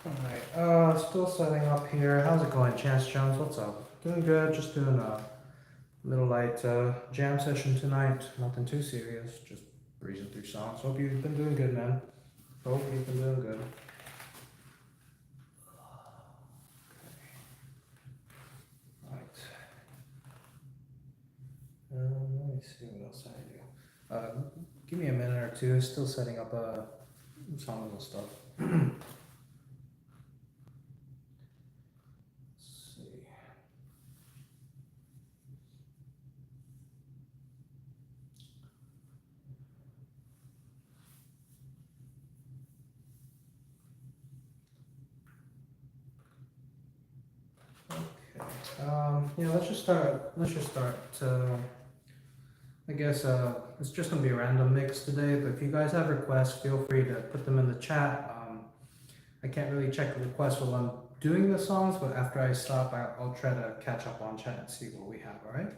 Alright, still setting up here. How's it going, Chance Jones? What's up? Doing good, just doing a little light jam session tonight. Nothing too serious, just breezing through songs. Hope you've been doing good, man. Hope you've been doing good. Right. Let me see what else I do. Give me a minute or two. Still setting up songs and stuff. Yeah, let's just start. I guess it's just gonna be a random mix today. But if you guys have requests, feel free to put them in the chat. I can't really check the requests while I'm doing the songs, but after I stop, I'll try to catch up on chat and see what we have. All right.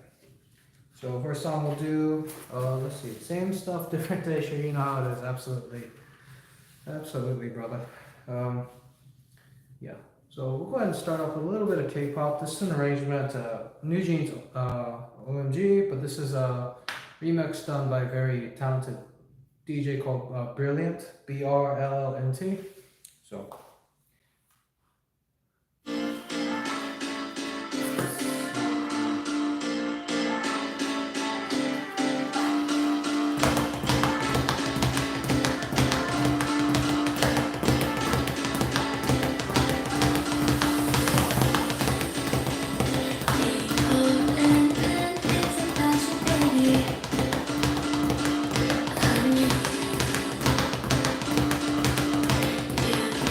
So first song we'll do. Let's see. Same stuff, different day. Sure, you know how it is. Absolutely, brother. Yeah. So we'll go ahead and start off with a little bit of K-pop. This is an arrangement, New Jeans OMG, but this is a remix done by a very talented DJ called Brilliant, BRLLNT. So.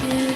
Yeah.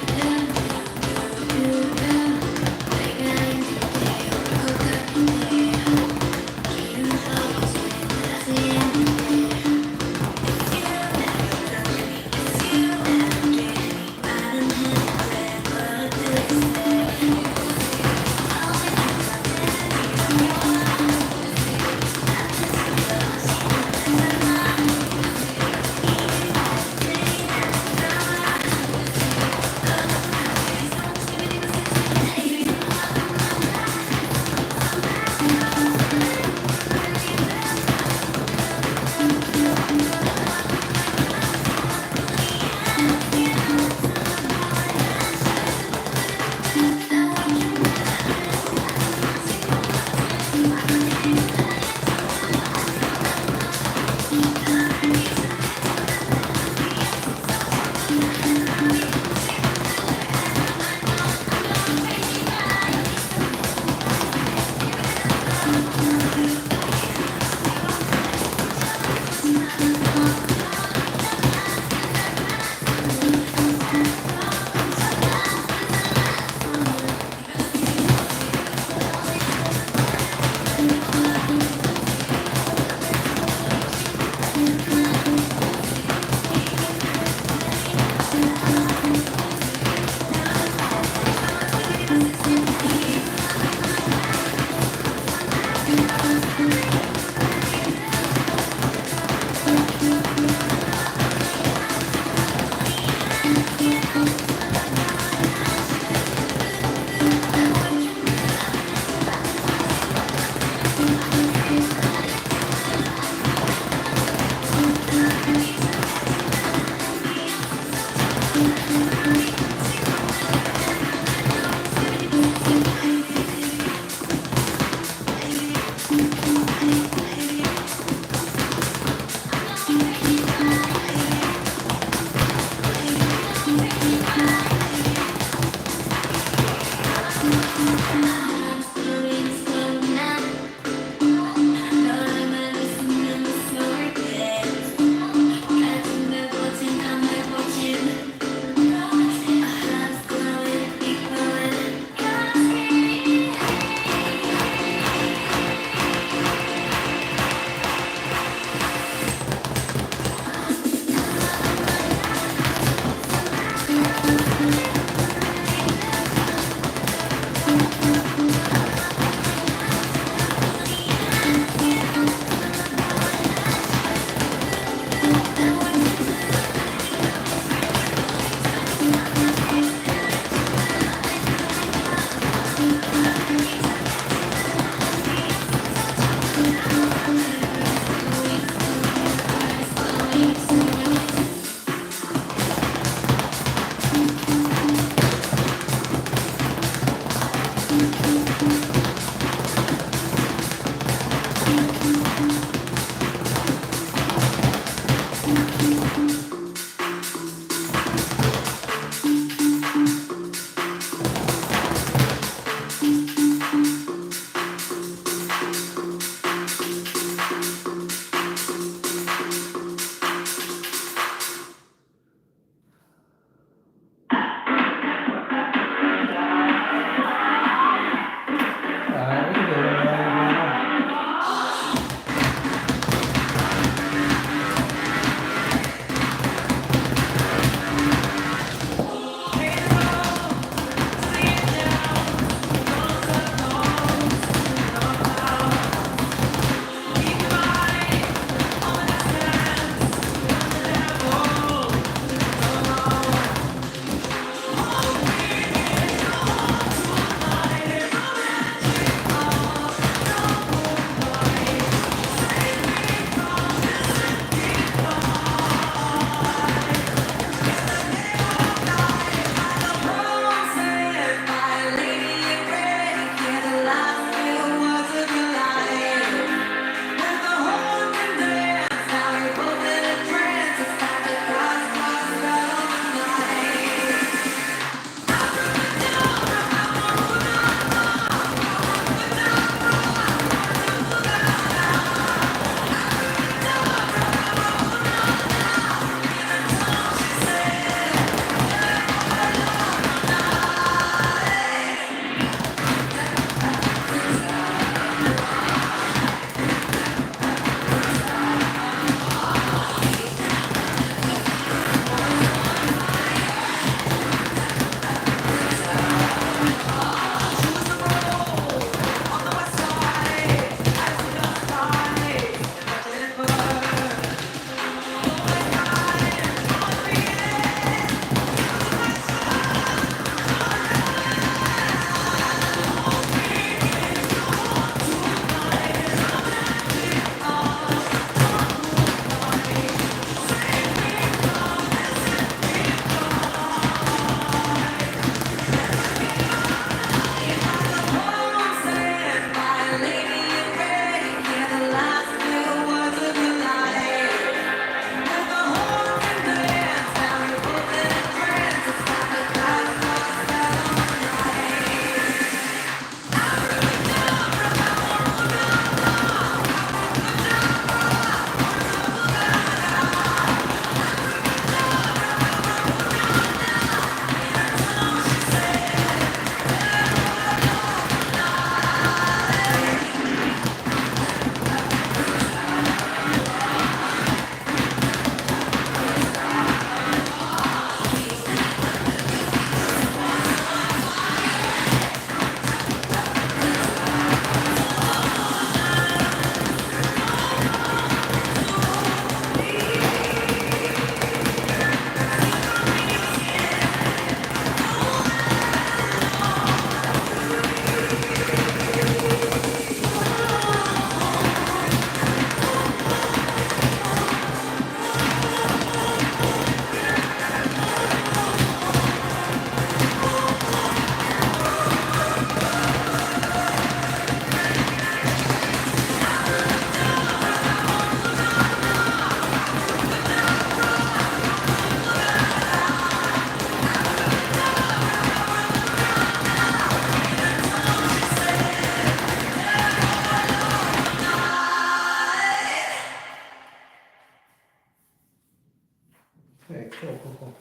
Okay, cool.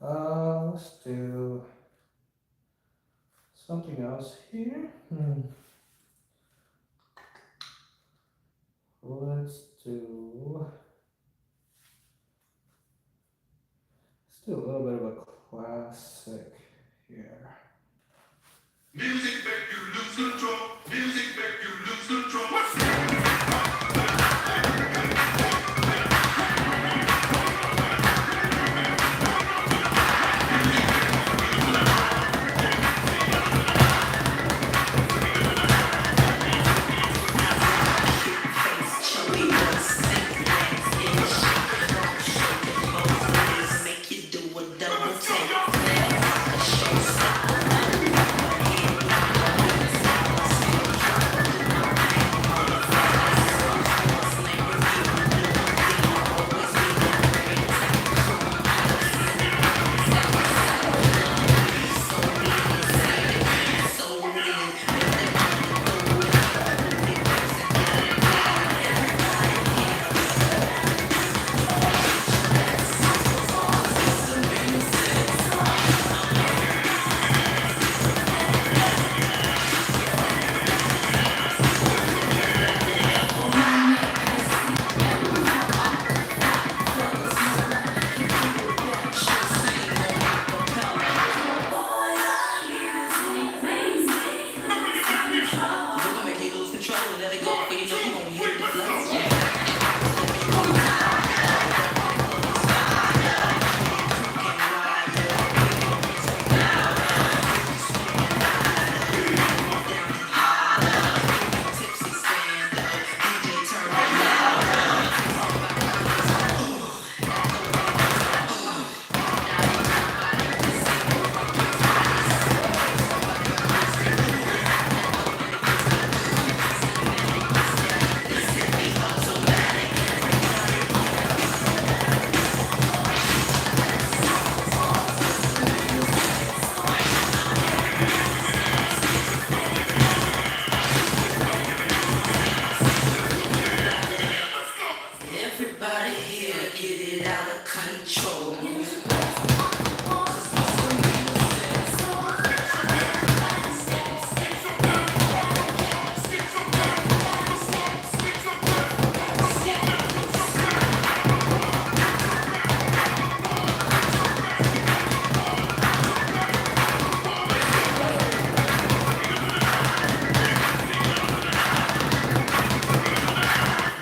Let's do something else here. Let's do a little bit of a classic here. Music make you lose control. Music make you lose control. What's everybody here get it out of control?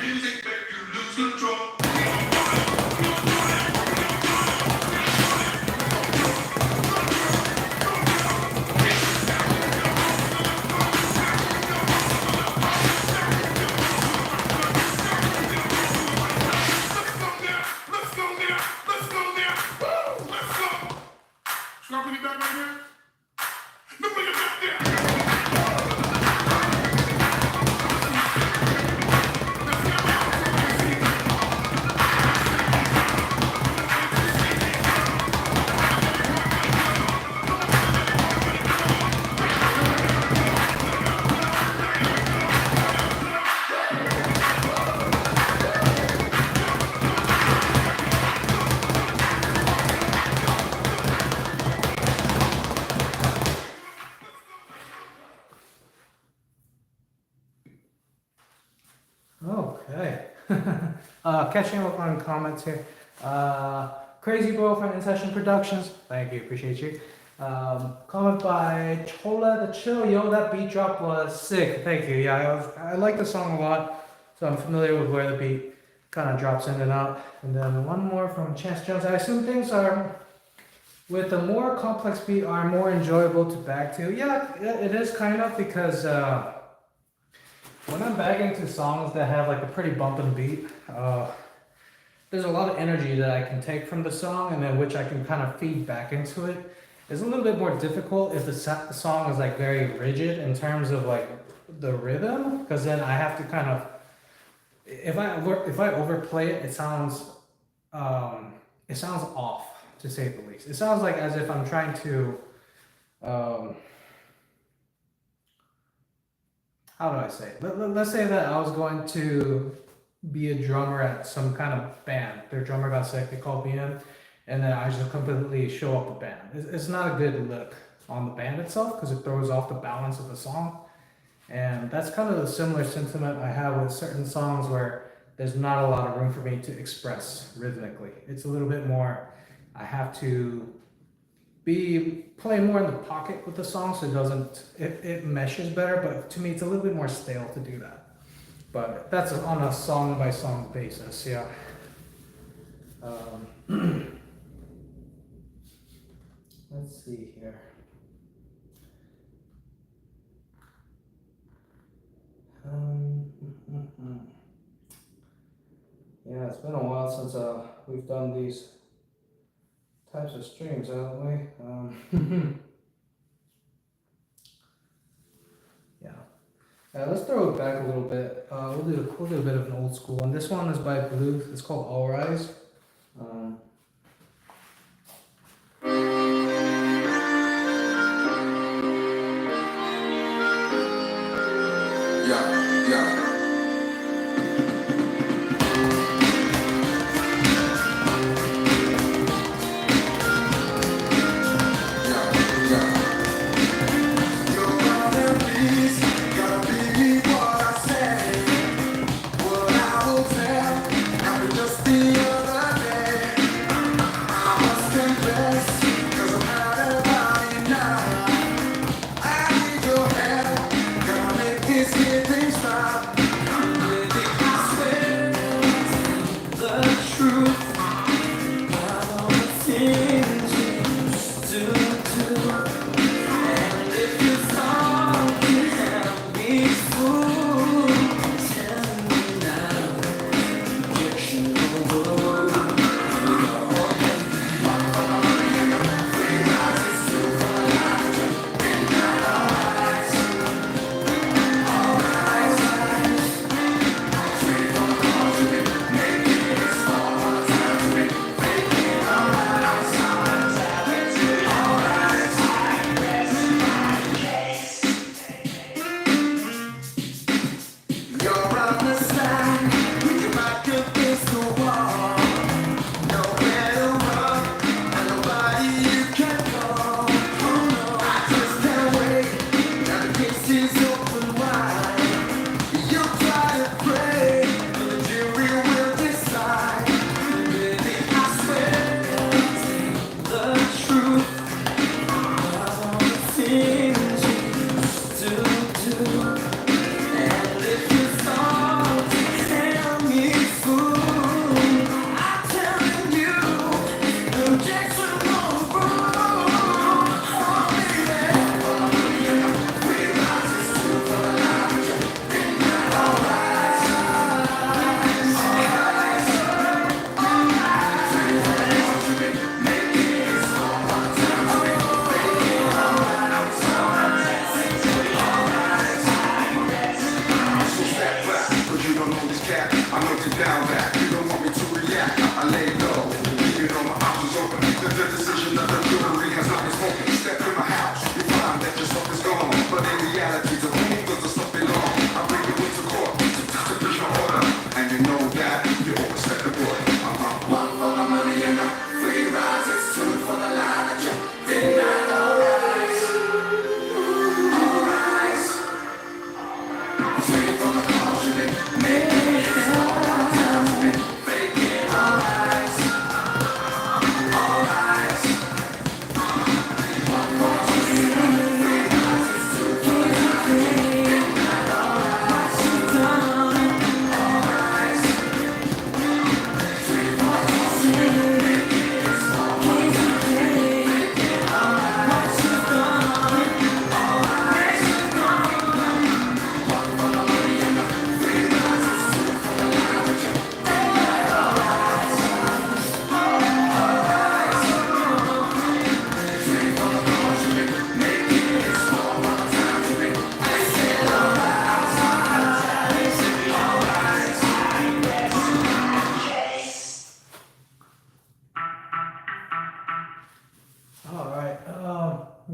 Music make you lose control. Okay. Catching up on comments here. Crazy Boyfriend in Session Productions. Thank you, appreciate you. Comment by Chola the Chill. Yo, that beat drop was sick. Thank you. Yeah, I like the song a lot, so I'm familiar with where the beat kind of drops in and out. And then one more from Chance Jones. I assume things are, with a more complex beat, are more enjoyable to bag to. Yeah, it is kind of, because when I'm bagging to songs that have like a pretty bumping beat, there's a lot of energy that I can take from the song, and then which I can kind of feed back into it. It's a little bit more difficult if the song is like very rigid in terms of like the rhythm, because then I have to kind of, if I overplay it, it sounds off, to say the least. It sounds like as if I'm trying to how do I say it? Let's say that I was going to be a drummer at some kind of band. Their drummer got sick, they called me in, and then I just completely show up the band. It's not a good look on the band itself because it throws off the balance of the song. And that's kind of a similar sentiment I have with certain songs where there's not a lot of room for me to express rhythmically. It's a little bit more, I have to play more in the pocket with the song so it meshes better, but to me it's a little bit more stale to do that. But that's on a song by song basis, yeah. Let's see here. Yeah, it's been a while since we've done these types of streams, haven't we? Yeah. Let's throw it back a little bit. We'll do a bit of an old school one. This one is by Blue. It's called All Rise.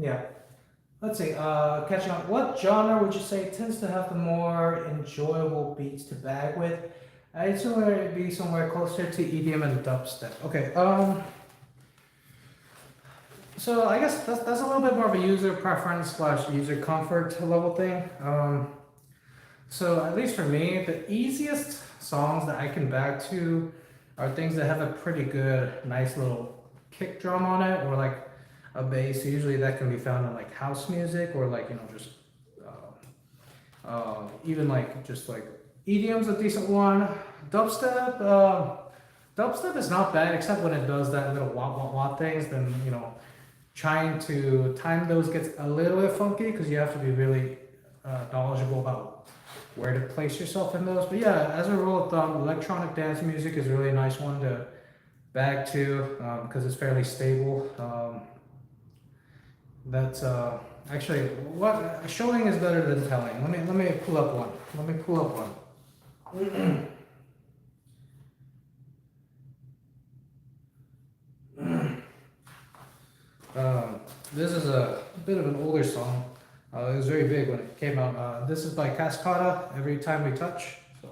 Yeah. Let's see. Catching on. What genre would you say tends to have the more enjoyable beats to bag with? I'd be somewhere closer to EDM and dubstep. Okay, so I guess that's a little bit more of a user preference slash user comfort level thing. So at least for me, the easiest songs that I can back to are things that have a pretty good, nice little kick drum on it, or like a bass. Usually that can be found in like house music, or like just even like just like EDM's a decent one. Dubstep, dubstep is not bad except when it does that little wah wah wah things. Then trying to time those gets a little bit funky because you have to be really knowledgeable about where to place yourself in those. But yeah, as a rule of thumb, electronic dance music is a really nice one to bag to because it's fairly stable. That's actually what showing is better than telling. Let me pull up one. Let me pull up one. This is a bit of an older song. It was very big when it came out. This is by Cascada, Every Time We Touch. So.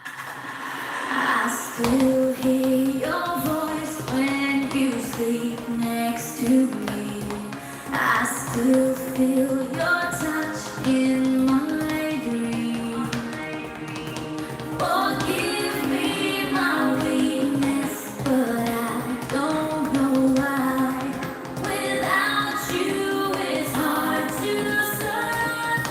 I still hear your voice when you sleep next to me. I still feel your touch in my dream. Forgive me my weakness, but I don't know why. Without you, it's hard to survive.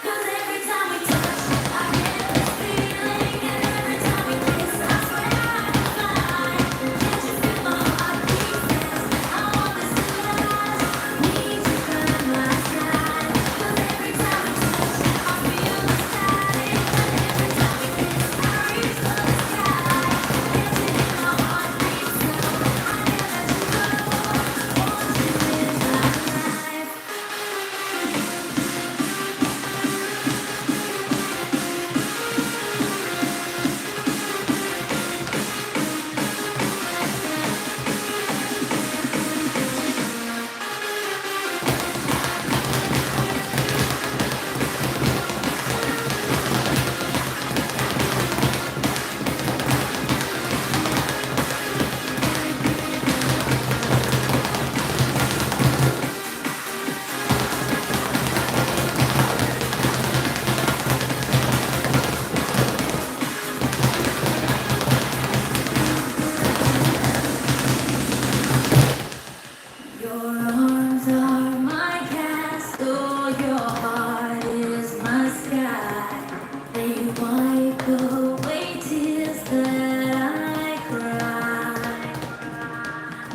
'Cause every time we touch, I get this feeling, and every time we kiss, I swear I can fly. Can't you feel my heart beat fast? I want this to last. Need you by my side. 'Cause every time we touch, I feel the static, and every time we kiss, I reach for the sky. Can't you hear my heart beat so? I can't let you go. Want you in my life. Your arms are my castle, your heart is my sky. They wipe away tears that I cry.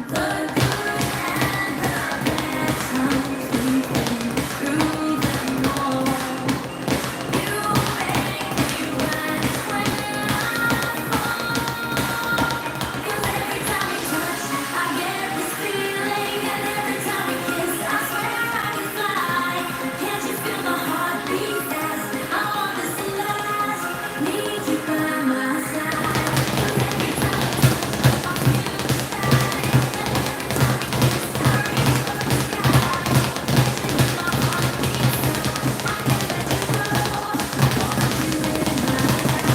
The good and the bad times we've been through them all. You make me rise when I fall. 'Cause every time we touch, I get this feeling, and every time we kiss, I swear I can fly. Can't you feel my heart beat fast? I want this to last. Need you by my side. 'Cause every time we touch, I feel the static, and every time we kiss, I reach for the sky. Can't you hear my heart beat so? I can't let you go. Want you in my life.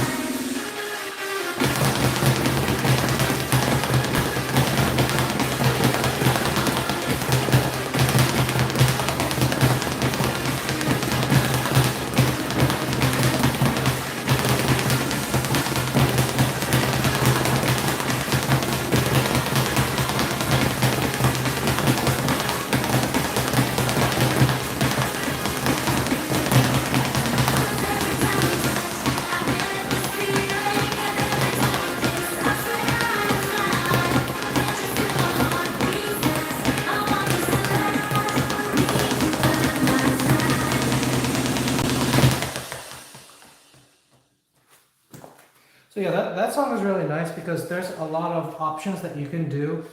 So yeah, that song is really nice because there's a lot of options that you can do.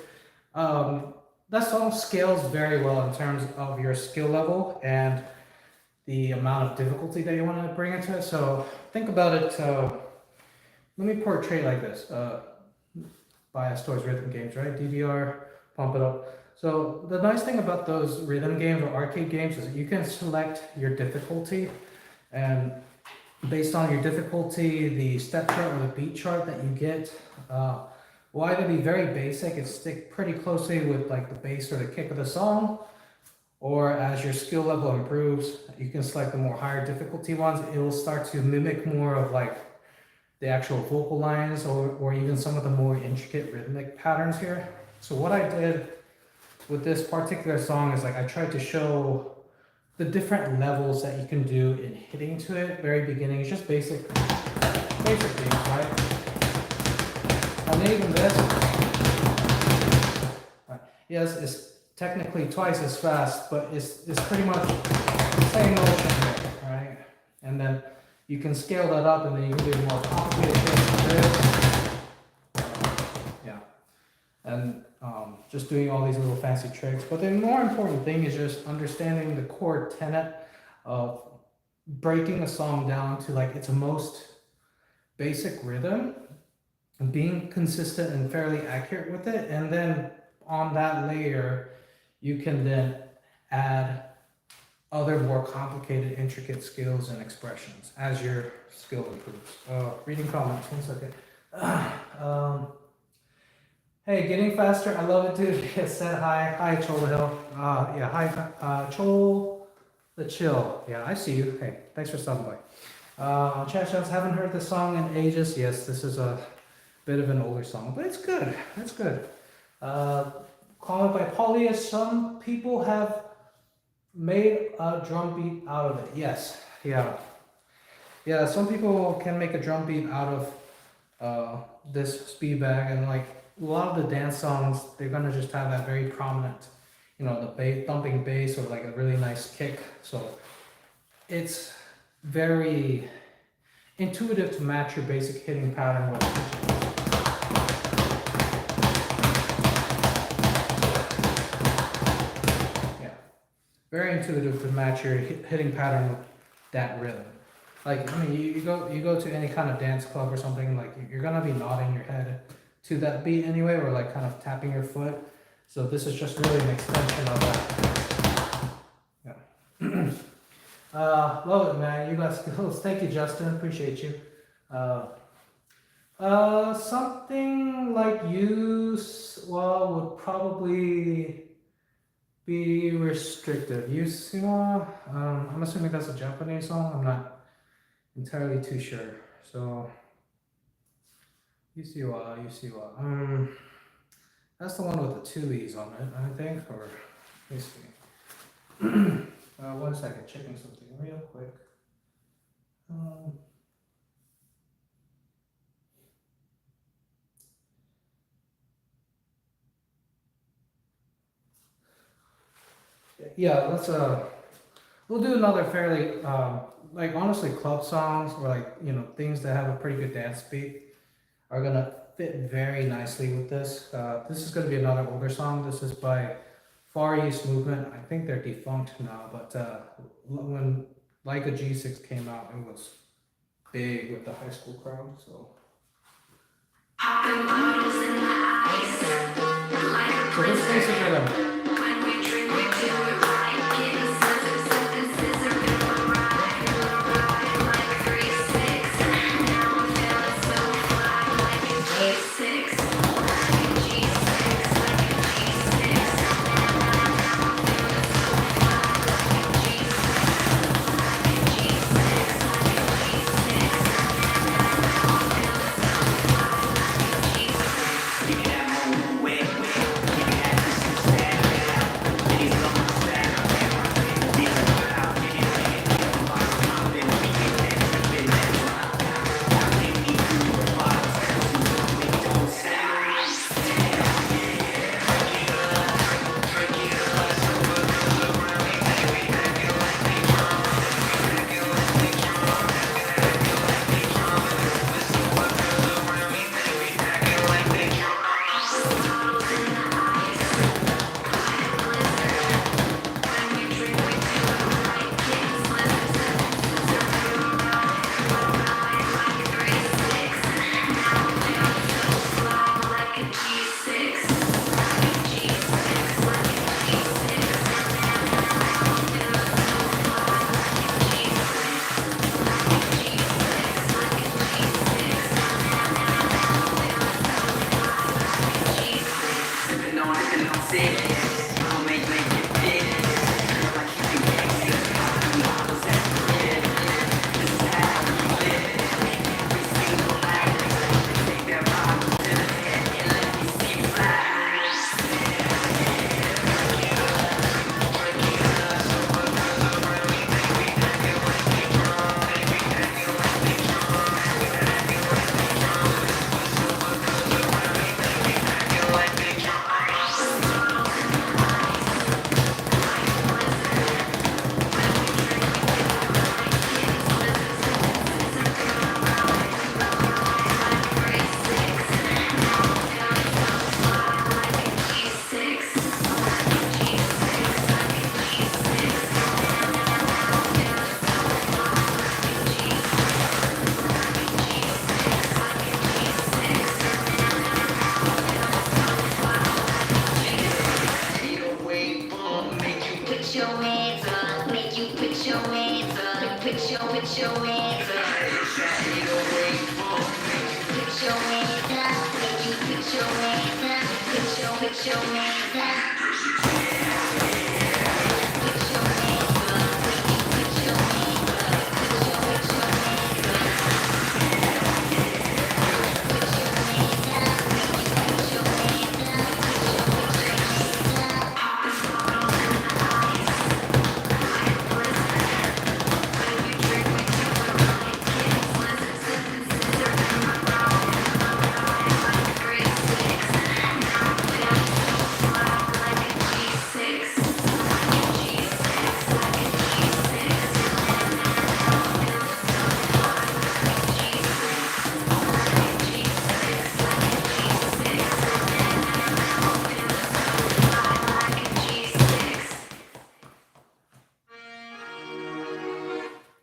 That song scales very well in terms of your skill level and the amount of difficulty that you want to bring into it. So think about it. Let me portray it like this. Bias towards rhythm games, right? DDR, pump it up. So the nice thing about those rhythm games or arcade games is that you can select your difficulty And based on your difficulty, the step chart or the beat chart that you get will either be very basic and stick pretty closely with like the bass or the kick of the song, or as your skill level improves, you can select the more higher difficulty ones. It will start to mimic more of like the actual vocal lines or even some of the more intricate rhythmic patterns here. So what I did with this particular song is like I tried to show the different levels that you can do in hitting to it. Very beginning, it's just basic things, right? And then even this, right? Yes, it's technically twice as fast, but it's pretty much the same motion here, right? And then you can scale that up, and then you can do more complicated things like this. Yeah, and just doing all these little fancy tricks. But the more important thing is just understanding the core tenet of breaking a song down to like its most basic rhythm, and being consistent and fairly accurate with it, and then on that layer, you can then add other more complicated, intricate skills and expressions as your skill improves. Reading comments, 1 second. Hey, getting faster. I love it, dude. It said hi. Hi, Chol the Hill. Yeah, hi, Chol the Chill. Yeah, I see you. Hey, thanks for stopping by. Chat shots, haven't heard the song in ages. Yes, this is a bit of an older song, but it's good. It's good. Comment by Paulia. Some people have made a drum beat out of it. Yes, yeah. Some people can make a drum beat out of this speed bag, and like a lot of the dance songs, they're gonna just have that very prominent, you know, the bass, thumping bass or like a really nice kick. So it's very intuitive to match your basic hitting pattern with. Very intuitive to match your hitting pattern with that rhythm. Like, I mean, you go to any kind of dance club or something, like you're gonna be nodding your head to that beat anyway, or like kind of tapping your foot. So this is just really an extension of that. Yeah. Love it, man. You got skills. Thank you, Justin. Appreciate you. Something like use, well, would probably be restrictive. Yusima, I'm assuming that's a Japanese song. I'm not entirely too sure. So, Yusiwa. That's the one with the two E's on it, I think, or let me see. 1 second, checking something real quick. Yeah, let's we'll do another fairly like honestly club songs or like, you know, things that have a pretty good dance beat are gonna fit very nicely with this. This is gonna be another older song. This is by Far East Movement. I think they're defunct now, but when Like a G6 came out, it was big with the high school crowd. So. So this basically your hands up. Put your hands up. Put your hands up. Put your hands up.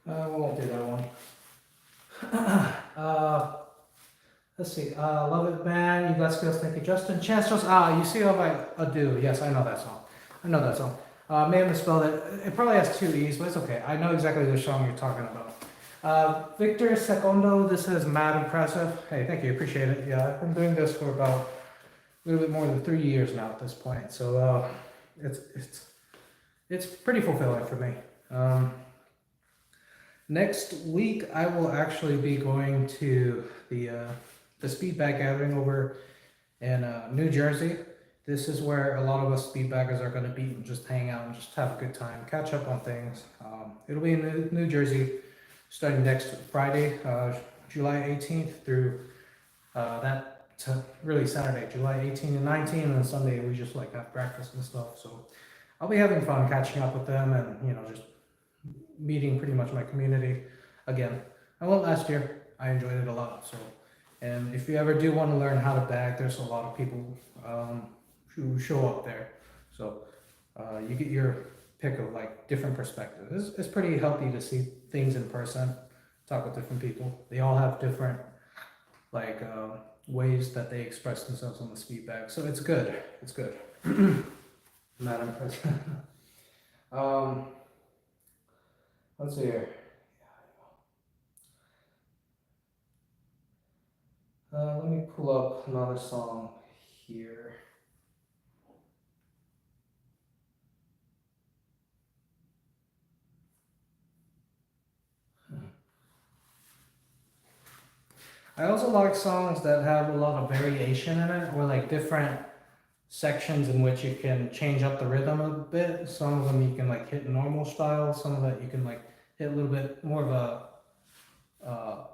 We won't do that one. Let's see. Love It Man, You Got Skills, thank you, Justin. Chance Jones, You See How I Do. Yes, I know that song. May have misspelled it. It probably has two E's, but it's okay. I know exactly the song you're talking about. Victor Secondo, this is mad impressive. Hey, thank you, appreciate it. Yeah, I've been doing this for about a little bit more than 3 years now at this point. So it's pretty fulfilling for me. Next week, I will actually be going to the Speedbag gathering over in New Jersey. This is where a lot of us Speedbaggers are going to be and just hang out and just have a good time, catch up on things. It'll be in New Jersey starting next Friday, July 18th through really Saturday, July 18 and 19, and then Sunday we just like have breakfast and stuff. So I'll be having fun catching up with them and just meeting pretty much my community again. I went last year. I enjoyed it a lot. So, and if you ever do want to learn how to bag, there's a lot of people who show up there. So you get your pick of like different perspectives. It's pretty healthy to see things in person, talk with different people. They all have different like ways that they express themselves on the Speedbag. So it's good. It's good. Not impressed. Let's see here. Let me pull up another song here. I also like songs that have a lot of variation in it, or like different sections in which you can change up the rhythm a bit. Some of them you can like hit normal style, some of it you can like hit a little bit more of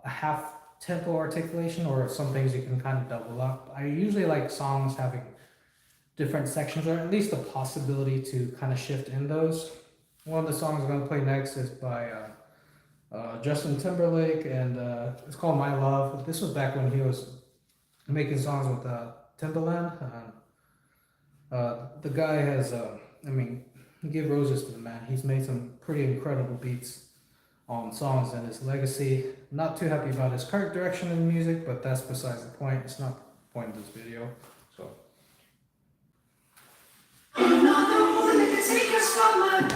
a half tempo articulation, or some things you can kind of double up. I usually like songs having different sections, or at least the possibility to kind of shift in those. One of the songs I'm going to play next is by Justin Timberlake, and it's called My Love. This was back when he was making songs with Timbaland. The guy has, give roses to the man. He's made some pretty incredible beats on songs, and his legacy. Not too happy about his current direction in music, but that's besides the point. It's not the point of this video. So. Another one that can take us forward.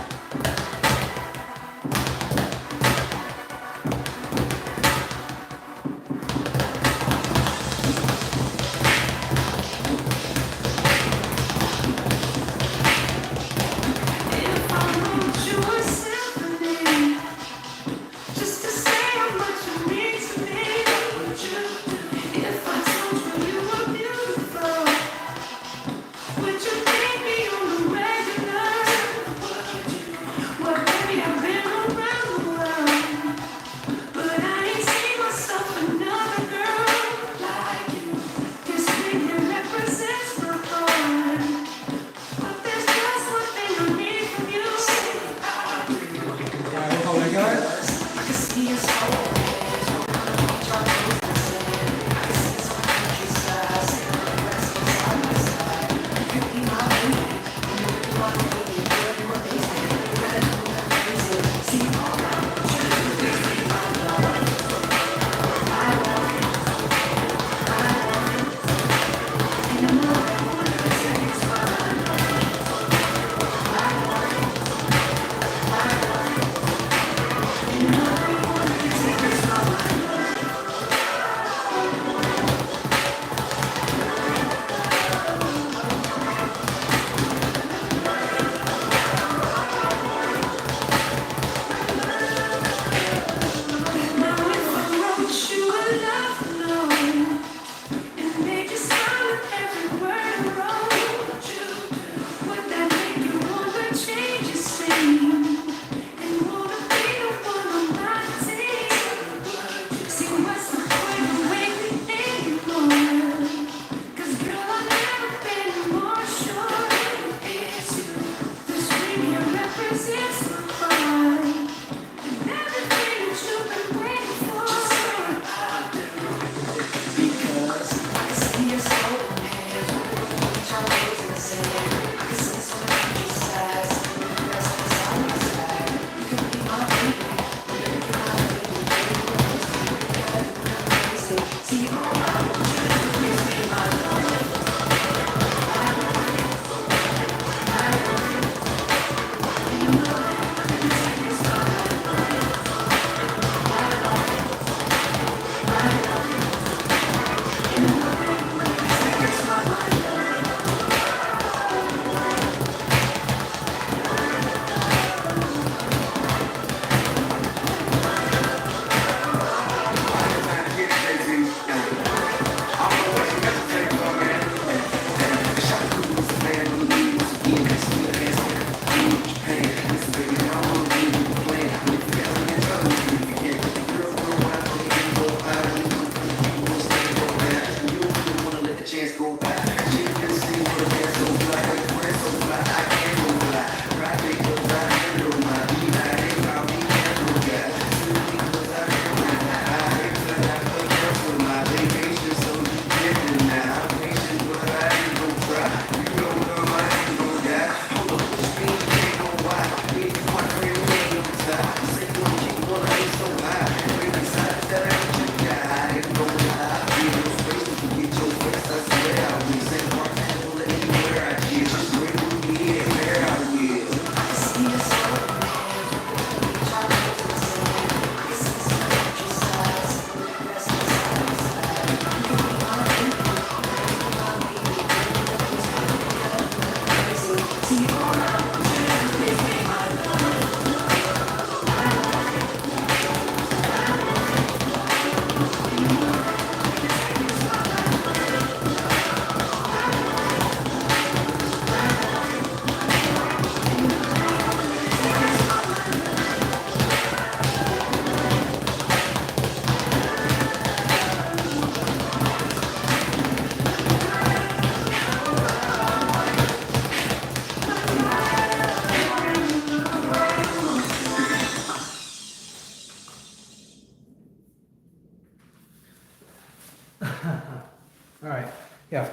All right, yeah.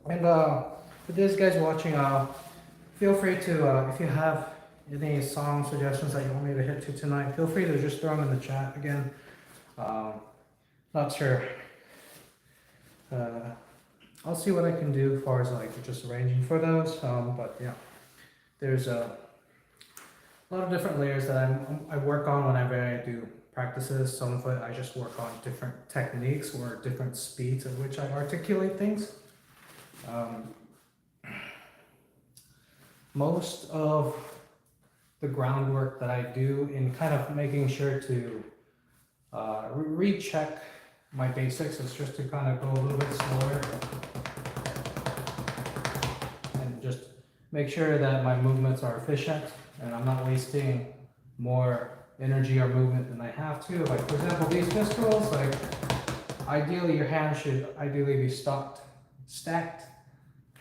And for those guys watching, feel free to, if you have any song suggestions that you want me to hit to tonight, feel free to just throw them in the chat again. Not sure. I'll see what I can do as far as like just arranging for those. But yeah, there's a lot of different layers that I work on whenever I do practices. Some of it I just work on different techniques or different speeds at which I articulate things. Most of the groundwork that I do in kind of making sure to recheck my basics is just to kind of go a little bit slower and just make sure that my movements are efficient and I'm not wasting more energy or movement than I have to. Like for example, these fist rolls, like ideally your hands should ideally be stacked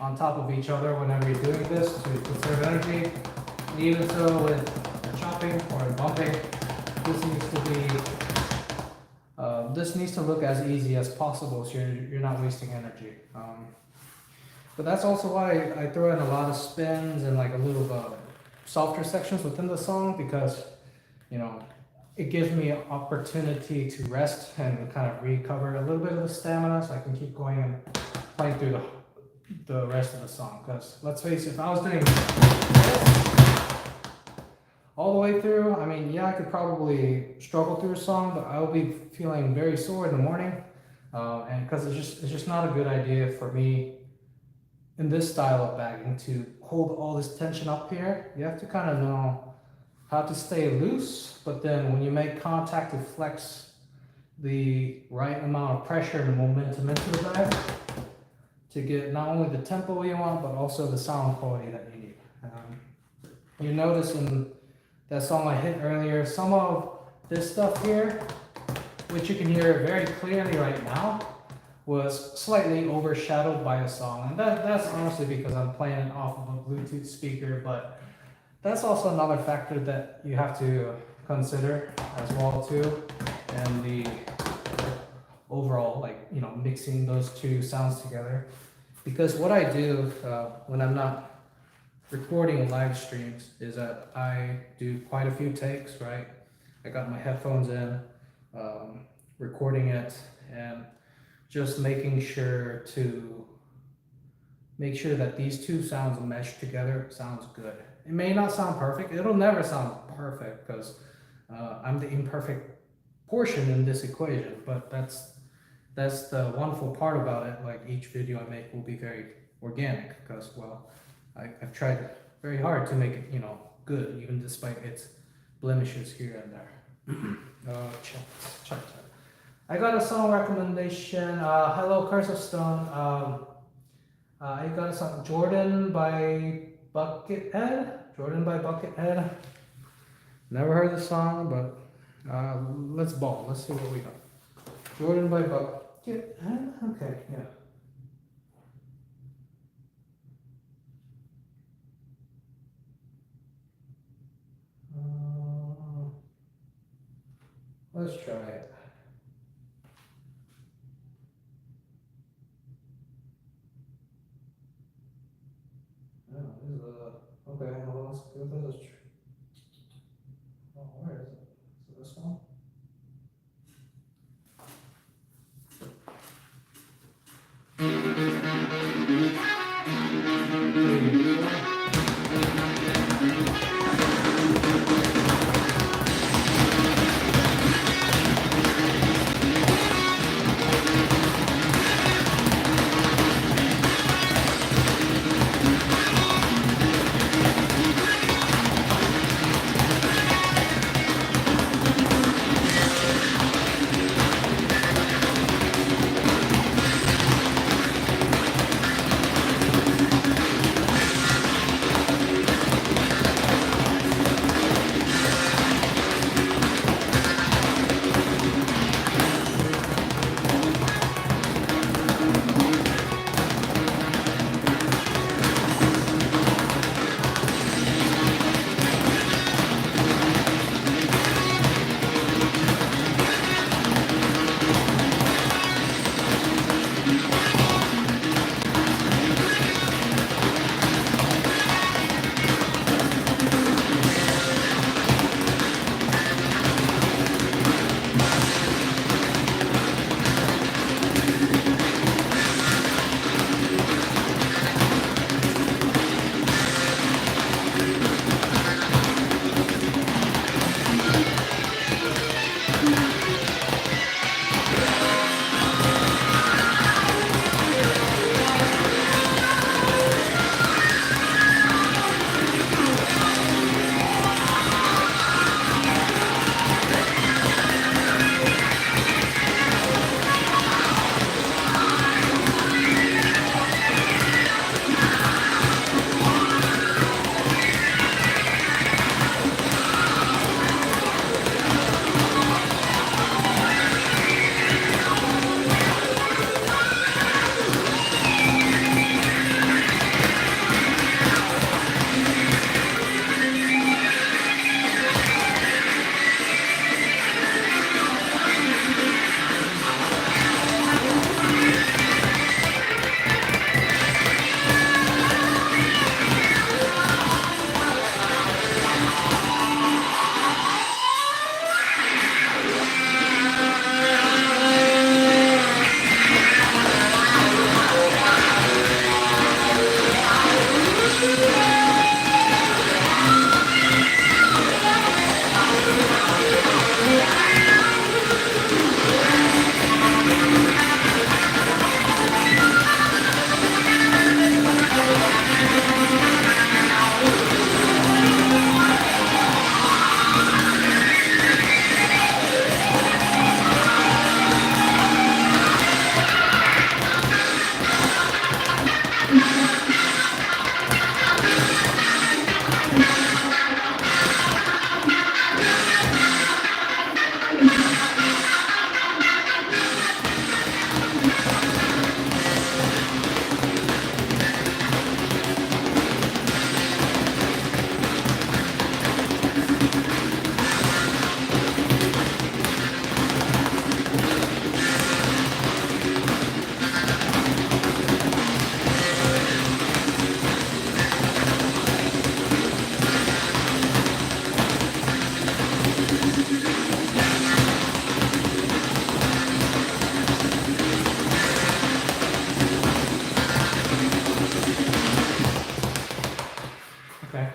on top of each other whenever you're doing this to conserve energy. And even so with chopping or bumping, this needs to look as easy as possible so you're not wasting energy. But that's also why I throw in a lot of spins and like a little softer sections within the song, because you know it gives me an opportunity to rest and kind of recover a little bit of the stamina so I can keep going and playing through the rest of the song. Because let's face it, if I was doing this all the way through, I mean, yeah, I could probably struggle through a song, but I'll be feeling very sore in the morning, and because it's just not a good idea for me in this style of bagging to hold all this tension up here. You have to kind of know how to stay loose, but then when you make contact, to flex the right amount of pressure and momentum into the bag to get not only the tempo you want, but also the sound quality that you need. You notice in that song I hit earlier, some of this stuff here, which you can hear very clearly right now, was slightly overshadowed by the song. And that's honestly because I'm playing it off of a Bluetooth speaker, but that's also another factor that you have to consider as well too, and the overall, like, you know, mixing those two sounds together. Because what I do when I'm not recording live streams is that I do quite a few takes, right? I got my headphones in, recording it, and just making sure to make sure that these two sounds mesh together sounds good. It may not sound perfect. It'll never sound perfect because I'm the imperfect portion in this equation, but that's the wonderful part about it. Like each video I make will be very organic because, well, I've tried very hard to make it, you know, good, even despite its blemishes here and there. Check. I got a song recommendation. Hello, Curse of Stone. I got a song, Jordan by Buckethead. Never heard the song, but let's ball. Let's see what we got. Jordan by Buckethead. Okay, yeah. Let's try it. Oh, this is okay. Well, let's give this a try. Oh, where is it? Is it this one?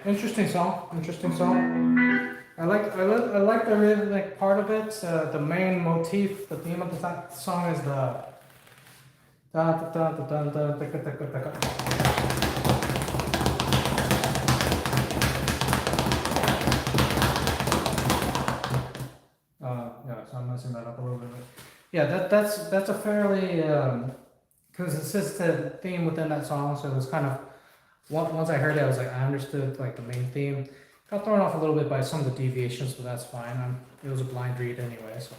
Interesting song. Interesting song. I like the rhythmic part of it. The main motif, the theme of the song is the da da da da da da da da da da. Yeah, so I'm messing that up a little bit. Yeah, that's a fairly consistent theme within that song. So it was kind of once I heard it, I was like, I understood like the main theme. Got thrown off a little bit by some of the deviations, but that's fine. It was a blind read anyway, so.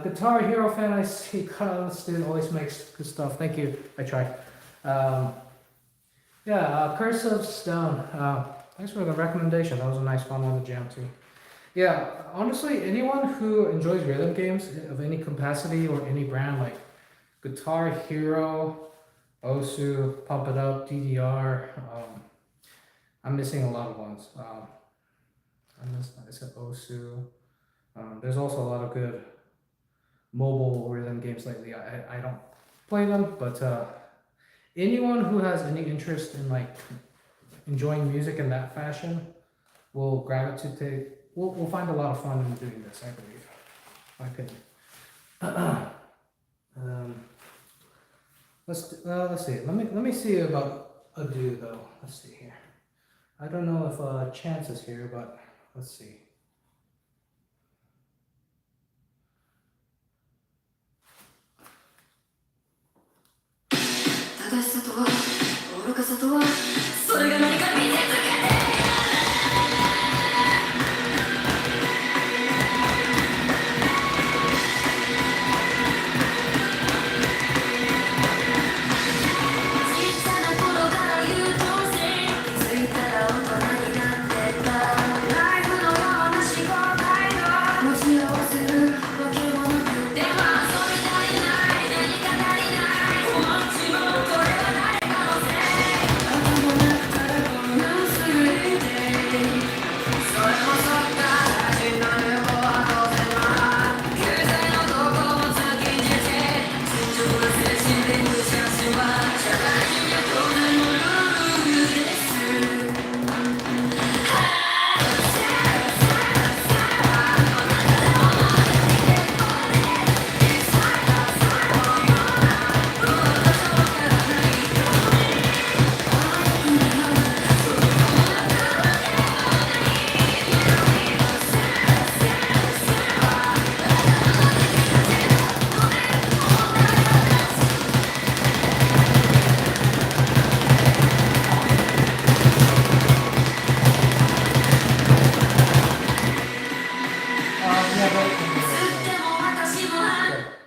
Guitar Hero fan, I see. Student always makes good stuff. Thank you. I tried. Yeah, Curse of Stone. Thanks for the recommendation. That was a nice fun one to jam to. Yeah, honestly, anyone who enjoys rhythm games of any capacity or any brand, like Guitar Hero, Osu, Pump It Up, DDR. I'm missing a lot of ones. I said Osu. There's also a lot of good mobile rhythm games lately. I don't play them, but anyone who has any interest in like enjoying music in that fashion will gravitate. We'll find a lot of fun in doing this, I believe. Let's see. Let me see about Ado though. Let's see here. I don't know if Chance is here, but let's see.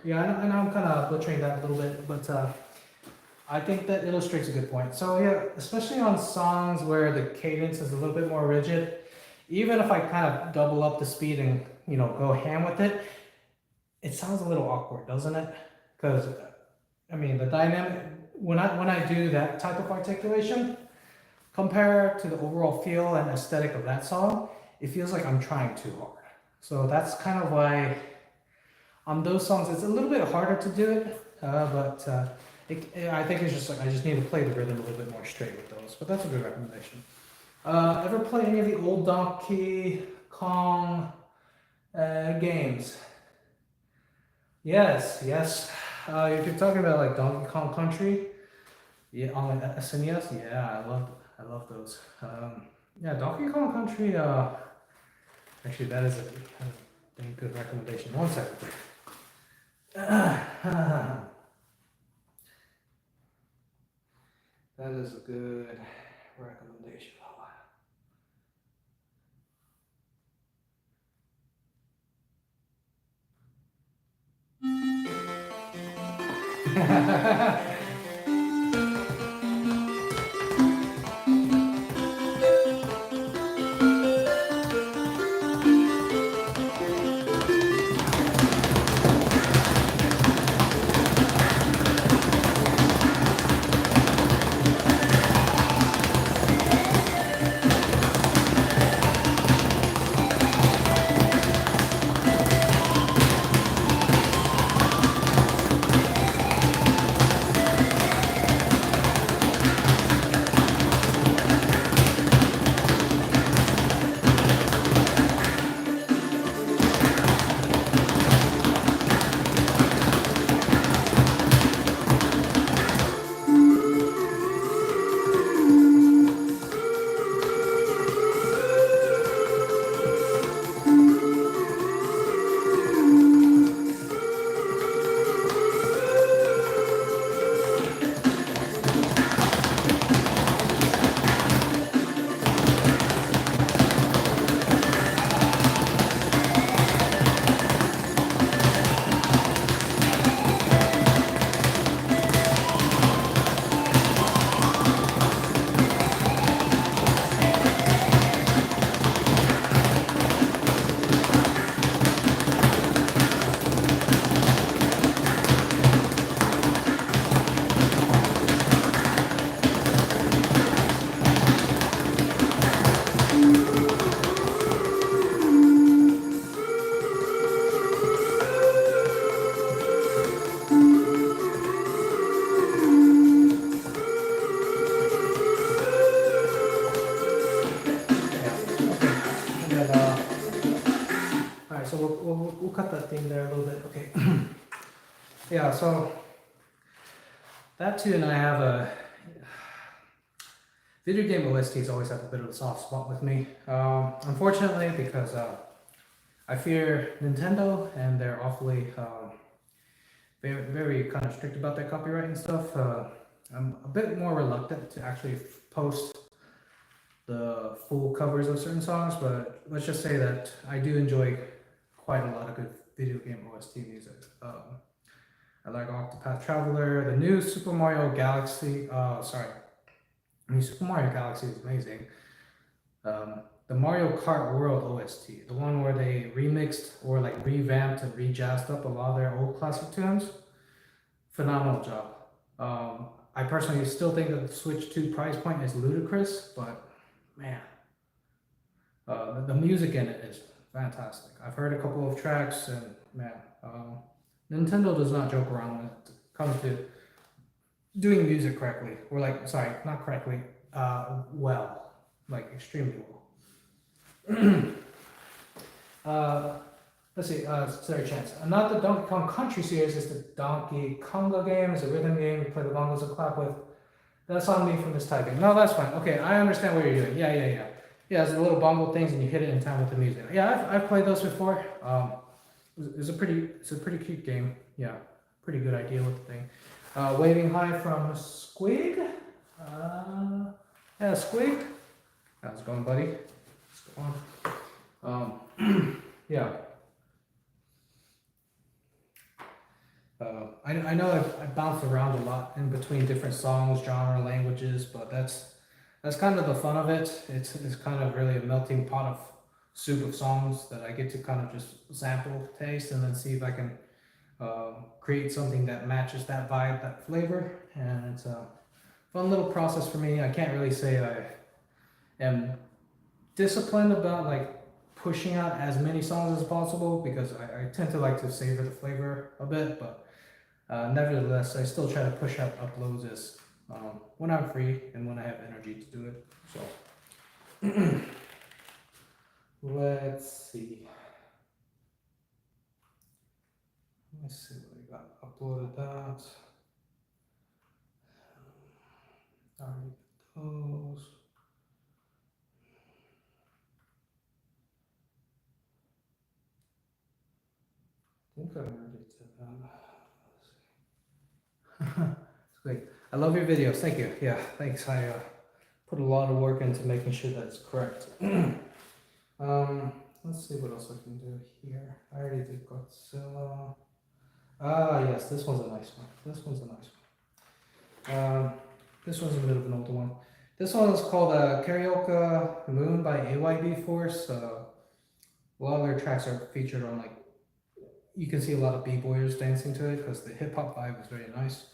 Yeah, I know I'm kind of butchering that a little bit, but I think that illustrates a good point. So yeah, especially on songs where the cadence is a little bit more rigid, even if I kind of double up the speed and go ham with it, it sounds a little awkward, doesn't it? Because I mean the dynamic when I do that type of articulation, compared to the overall feel and aesthetic of that song, it feels like I'm trying too hard. So that's kind of why on those songs it's a little bit harder to do it, but I think it's just like I just need to play the rhythm a little bit more straight with those. But that's a good recommendation. Ever play any of the old Donkey Kong games? Yes. If you're talking about like Donkey Kong Country, yeah, on the SNES, yeah, I love those. Yeah, Donkey Kong Country. Actually, that is a dang good recommendation. One second. That is a good recommendation. yeah, so that too, and I have a video game OSTs always have a bit of a soft spot with me. Unfortunately, because I fear Nintendo and they're awfully very, very kind of strict about their copyright and stuff. I'm a bit more reluctant to actually post the full covers of certain songs, but let's just say that I do enjoy quite a lot of good video game OST music. I like Octopath Traveler, the new Super Mario Galaxy. New Super Mario Galaxy is amazing. The Mario Kart World OST, the one where they remixed or like revamped and rejazzed up a lot of their old classic tunes. Phenomenal job. I personally still think that the Switch 2 price point is ludicrous, but man, the music in it is fantastic. I've heard a couple of tracks, and man, Nintendo does not joke around when it comes to doing music correctly, or like, sorry, not correctly, well, like extremely well. Let's see, sorry, Chance. Not the Donkey Kong Country series, it's the Donkey Konga game. It's a rhythm game. You play the bongos and clap with. That's on me from this typing. No, that's fine. Okay, I understand what you're doing. Yeah. Yeah, it's the little bongo things, and you hit it in time with the music. Yeah, I've played those before. It's a pretty cute game. Yeah, pretty good idea with the thing. Waving High from Squig. Yeah, Squig. How's it going, buddy? Let's go on. Yeah. I know I've bounced around a lot in between different songs, genre, languages, but that's kind of the fun of it. It's kind of really a melting pot of soup of songs that I get to kind of just sample, taste, and then see if I can create something that matches that vibe, that flavor. And it's a fun little process for me. I can't really say I am disciplined about like pushing out as many songs as possible, because I tend to like to savor the flavor a bit, but nevertheless, I still try to push out uploads as when I'm free and when I have energy to do it. So let's see. Let's see what I got uploaded that. Already got those. I think I already did that. It's great. I love your videos. Thank you. Yeah, thanks. I put a lot of work into making sure that it's correct. Let's see what else I can do here. I already did Godzilla. Yes, this one's a nice one. This one's a nice one. This one's a bit of an older one. This one is called Karaoke Moon by AYB Force. A lot of their tracks are featured on, like, you can see a lot of b-boyers dancing to it because the hip hop vibe is very nice.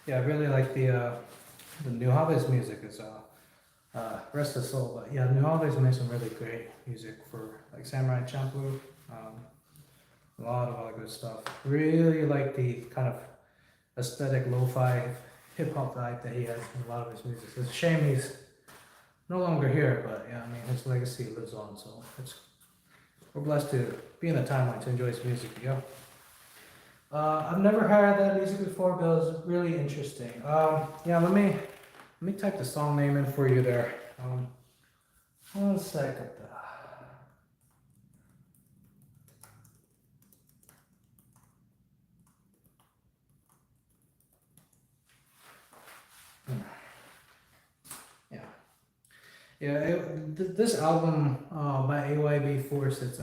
yeah, I really like the New Hobbies music is rest of soul, but yeah, New Hobbies makes some really great music for like Samurai Champloo, a lot of other good stuff. Really like the kind of aesthetic lo-fi hip hop vibe that he has in a lot of his music. It's a shame he's no longer here, but yeah, I mean his legacy lives on, so we're blessed to be in the timeline to enjoy his music. Yeah. I've never heard that music before, but it was really interesting. Yeah, let me type the song name in for you there. 1 second. Yeah, yeah. This album by AYB Force, it's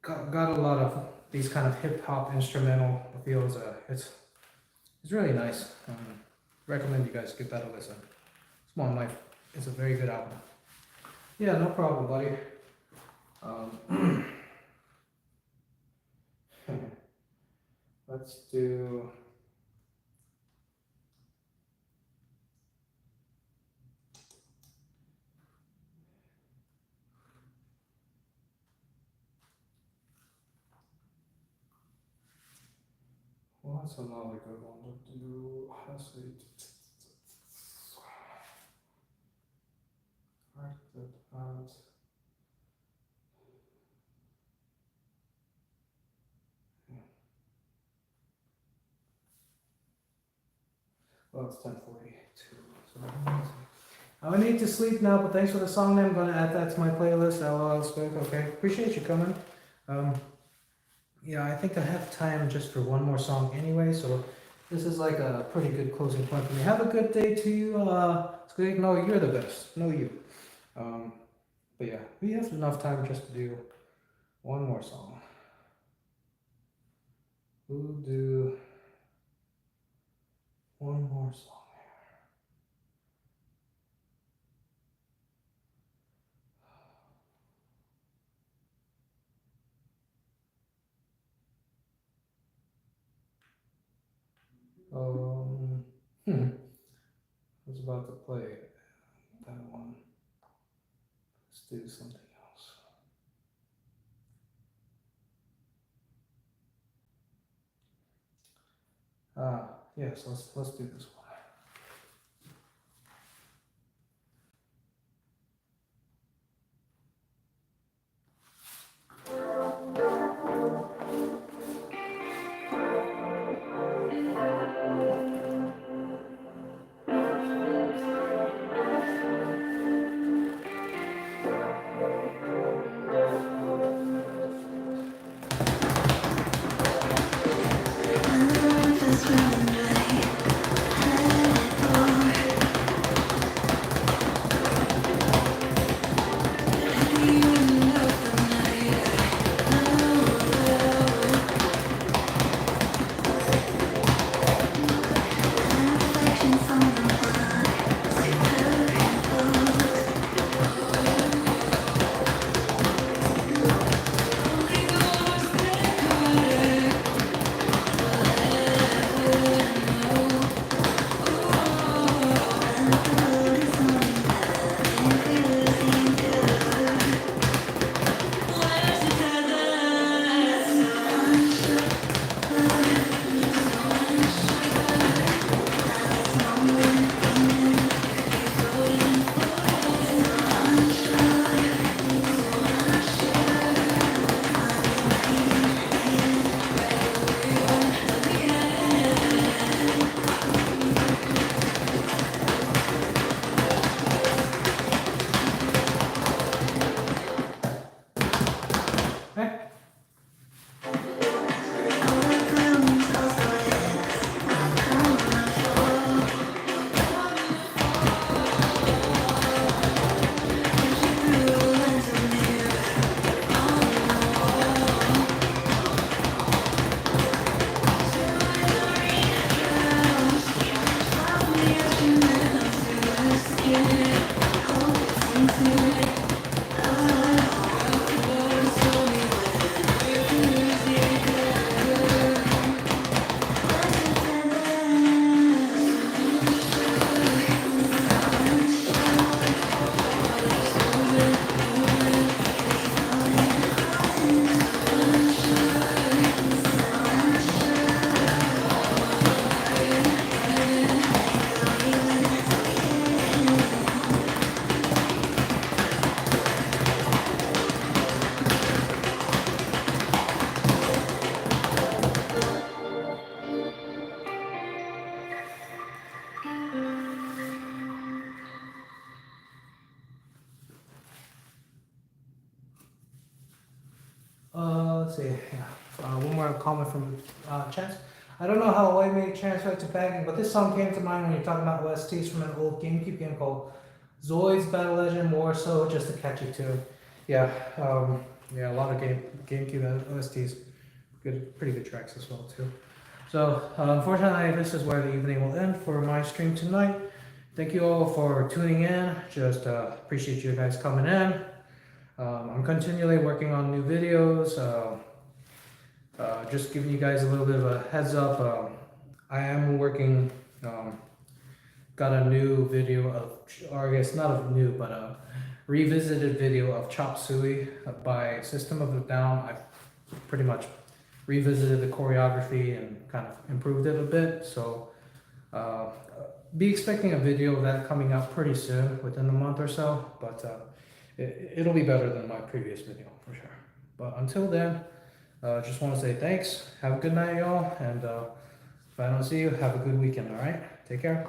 got a lot of these kind of hip hop instrumental feels. It's really nice. Recommend you guys give that a listen. It's one of my. It's a very good album. Yeah, no problem, buddy. Let's do. What's another good one to do? Let's see. Well, it's 10:42. So I need to sleep now, but thanks for the song name. I'm gonna add that to my playlist. LOL Spook. Okay, appreciate you coming. Yeah, I think I have time just for one more song anyway, so this is like a pretty good closing point for me. Have a good day to you. Squeak. No, you're the best. No, you. But yeah, we have enough time just to do one more song. We'll do one more song. Um, hmm. I was about to play that one. Let's do something else. Yes, let's do this one. let's see. One more comment from Chance. I don't know how I made translate to packing, but this song came to mind when you're talking about OSTs from an old GameCube game called Zoid's Battle Legend Warsaw, just a catchy tune. Yeah, yeah, a lot of GameCube OSTs, pretty good tracks as well too. So unfortunately, this is where the evening will end for my stream tonight. Thank you all for tuning in. Just appreciate you guys coming in. I'm continually working on new videos. Just giving you guys a little bit of a heads up. I am working. Got a new video of, or I guess not a new, but a revisited video of Chop Suey by System of a Down. I pretty much revisited the choreography and kind of improved it a bit. So be expecting a video of that coming out pretty soon, within a month or so. But it'll be better than my previous video for sure. But until then, just want to say thanks. Have a good night, y'all. And if I don't see you, have a good weekend, all right? Take care.